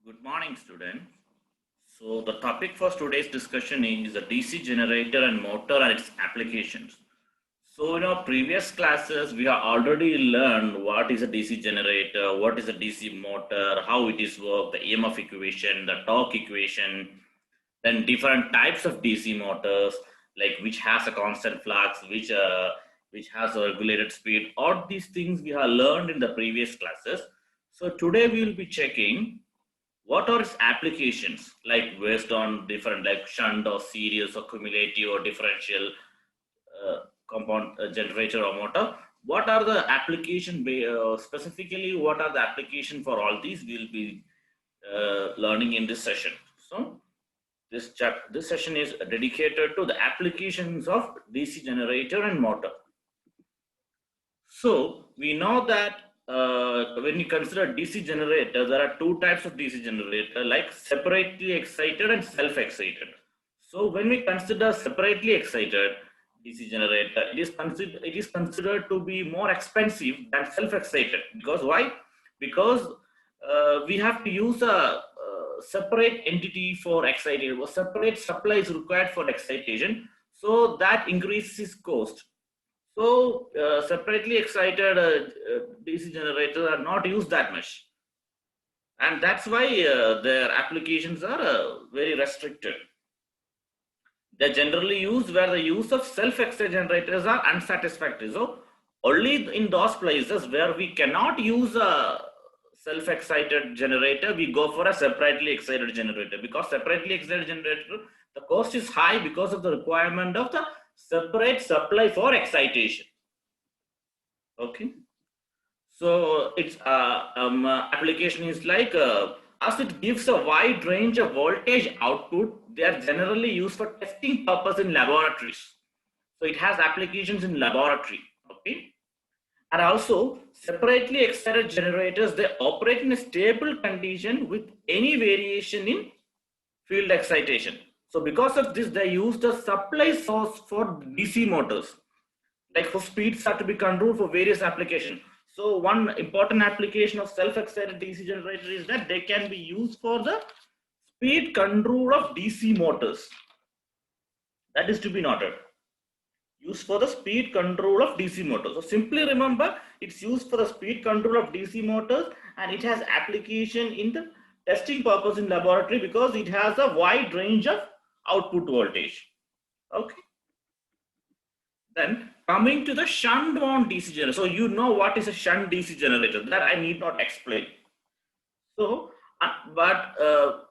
Good morning, students. So, the topic for today's discussion is the DC generator and motor and its applications. So, in our previous classes, we have already learned what is a DC generator, what is a DC motor, how it is work, the EMF equation, the torque equation, then different types of DC motors, like which has a constant flux, which has a regulated speed. All these things we have learned in the previous classes. So, today we will be checking what are its applications, like based on different like shunt or series or cumulative or differential compound generator or motor? What are the application specifically? What are the application for all these? We'll be learning in this session. So this session is dedicated to the applications of DC generator and motor. So we know that when you consider DC generator, there are two types of DC generator, like separately excited and self-excited. So when we consider separately excited DC generator, it is considered to be more expensive than self-excited. Because why? Because we have to use a separate entity for excited, or separate supply is required for excitation. So that increases cost. So separately excited DC generators are not used that much, and that's why their applications are very restricted. They're generally used where the use of self-excited generators are unsatisfactory. So only in those places where we cannot use a self-excited generator, we go for a separately excited generator, because separately excited generator, the cost is high because of the requirement of the separate supply for excitation. Okay. So its application is like as it gives a wide range of voltage output, they are generally used for testing purpose in laboratories. So it has applications in laboratory. Okay. And also separately excited generators, they operate in a stable condition with any variation in field excitation. So because of this, they use the supply source for DC motors, like for speeds are to be controlled for various applications. So one important application of self-excited DC generator is that they can be used for the speed control of DC motors. That is to be noted. Used for the speed control of DC motors. So simply remember, it's used for the speed control of DC motors, and it has application in the testing purpose in laboratory because it has a wide range of output voltage. Okay. Then coming to the shunt wound DC generator. So you know what is a shunt DC generator. That I need not explain. So,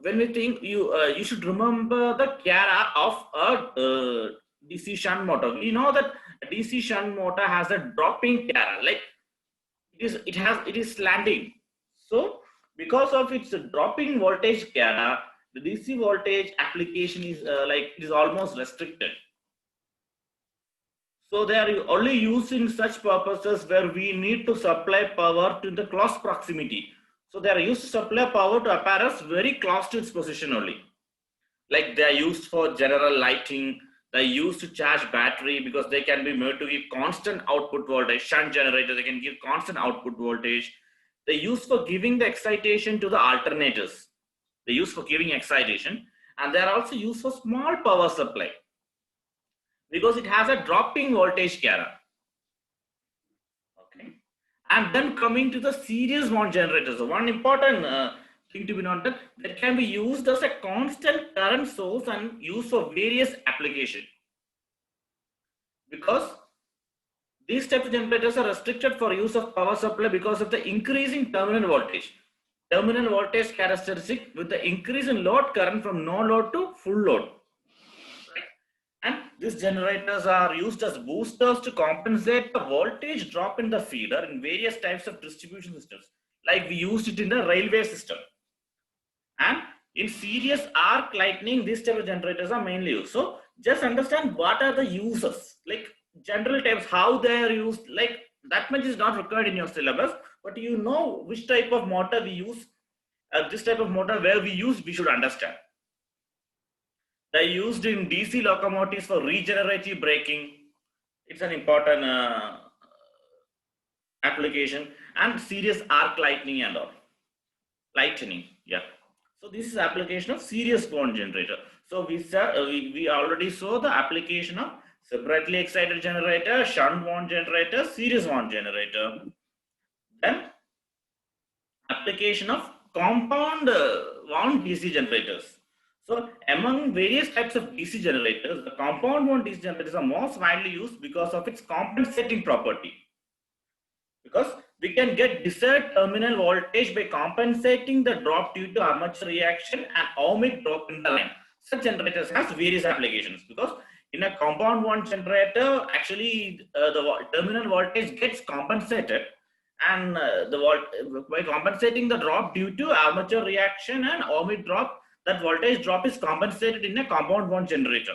when we think you should remember the cara of a DC shunt motor. We know that a DC shunt motor has a dropping cara, like it is slanting. So because of its dropping voltage cara, the DC voltage application is like it is almost restricted. So they are only used in such purposes where we need to supply power to the close proximity. So they are used to supply power to apparatus very close to its position only. Like they are used for general lighting, they are used to charge battery because they can be made to give constant output voltage. Shunt generator, they can give constant output voltage. They are used for giving the excitation to the alternators. They are used for giving excitation, and they are also used for small power supply because it has a dropping voltage cara. Okay. And then coming to the series mount generators, so one important thing to be noted, that can be used as a constant current source and used for various applications. Because these types of generators are restricted for use of power supply because of the increasing terminal voltage. Terminal voltage characteristic with the increase in load current from no load to full load. And these generators are used as boosters to compensate the voltage drop in the feeder in various types of distribution systems. Like we used it in the railway system. And in series arc lightning, these type of generators are mainly used. So just understand what are the uses, like general types, how they are used. Like that much is not required in your syllabus, but you know which type of motor we use. This type of motor where we use, we should understand. They're used in DC locomotives for regenerative braking. It's an important application, and series arc lightning and all. Lightning, yeah. So this is application of series wound generator. So we already saw the application of separately excited generator, shunt wound generator, series wound generator. Then application of compound wound DC generators. So among various types of DC generators, the compound wound DC generators are most widely used because of its compensating property. Because we can get desired terminal voltage by compensating the drop due to armature reaction and ohmic drop in the line. Such generators has various applications because in a compound wound generator, actually the terminal voltage gets compensated, and by compensating the drop due to armature reaction and ohmic drop, that voltage drop is compensated in a compound wound generator.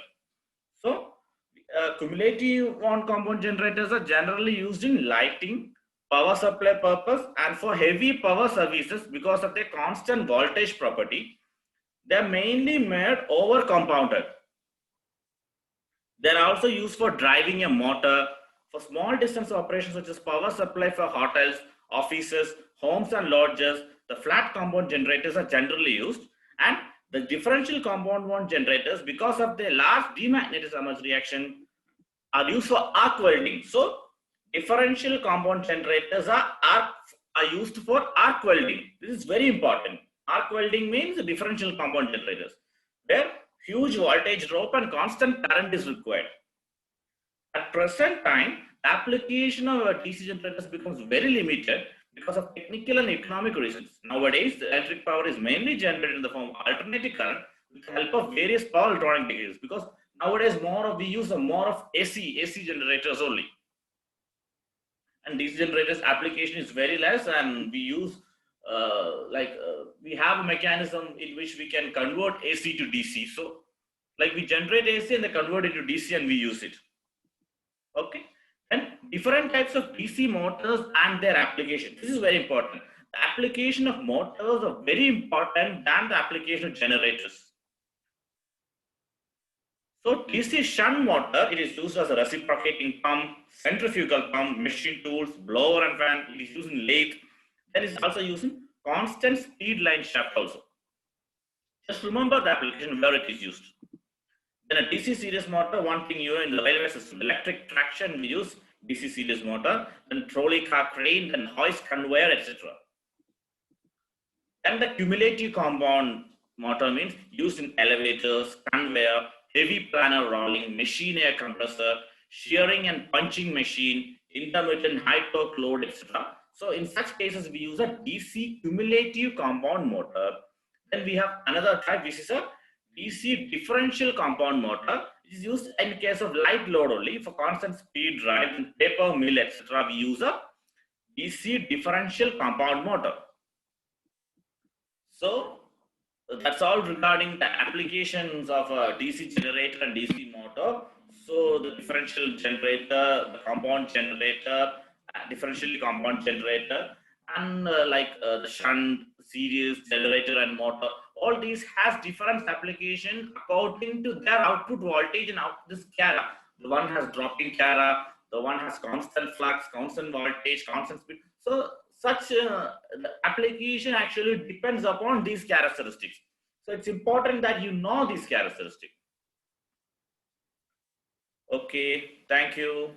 So cumulative wound compound generators are generally used in lighting, power supply purpose, and for heavy power services because of their constant voltage property. They are mainly made over compounded. They are also used for driving a motor, for small distance operations such as power supply for hotels, offices, homes and lodges. The flat compound generators are generally used, and the differential compound wound generators, because of their large demagnetization reaction, are used for arc welding. So differential compound generators are used for arc welding. This is very important. Arc welding means differential compound generators, where huge voltage drop and constant current is required. At present time, the application of DC generators becomes very limited because of technical and economic reasons. Nowadays, the electric power is mainly generated in the form of alternating current with the help of various power electronic devices, because nowadays we use more of AC generators only. And DC generators application is very less, and we use we have a mechanism in which we can convert AC to DC. So like we generate AC and they convert it to DC and we use it. Okay. And different types of DC motors and their application. This is very important. The application of motors are very important than the application of generators. So DC shunt motor, it is used as a reciprocating pump, centrifugal pump, machine tools, blower and fan. It is used in lathe. Then it's also used in constant speed line shaft also. Just remember the application where it is used. Then a DC series motor, one thing you know in the railway system, electric traction, we use DC series motor, then trolley car crane, then hoist conveyor, etc. And the cumulative compound motor means used in elevators, conveyor, heavy planer rolling, machine air compressor, shearing and punching machine, intermittent high torque load, etc. So in such cases, we use a DC cumulative compound motor. Then we have another type, which is a DC differential compound motor. It is used in case of light load only for constant speed drive and paper mill, etc. We use a DC differential compound motor. So that's all regarding the applications of a DC generator and DC motor. So the differential generator, the compound generator, differentially compound generator, and the shunt, series generator and motor, all these has different application according to their output voltage and this cara. The one has dropping cara, the one has constant flux, constant voltage, constant speed. So such the application actually depends upon these characteristics. So it's important that you know these characteristics. Okay, thank you.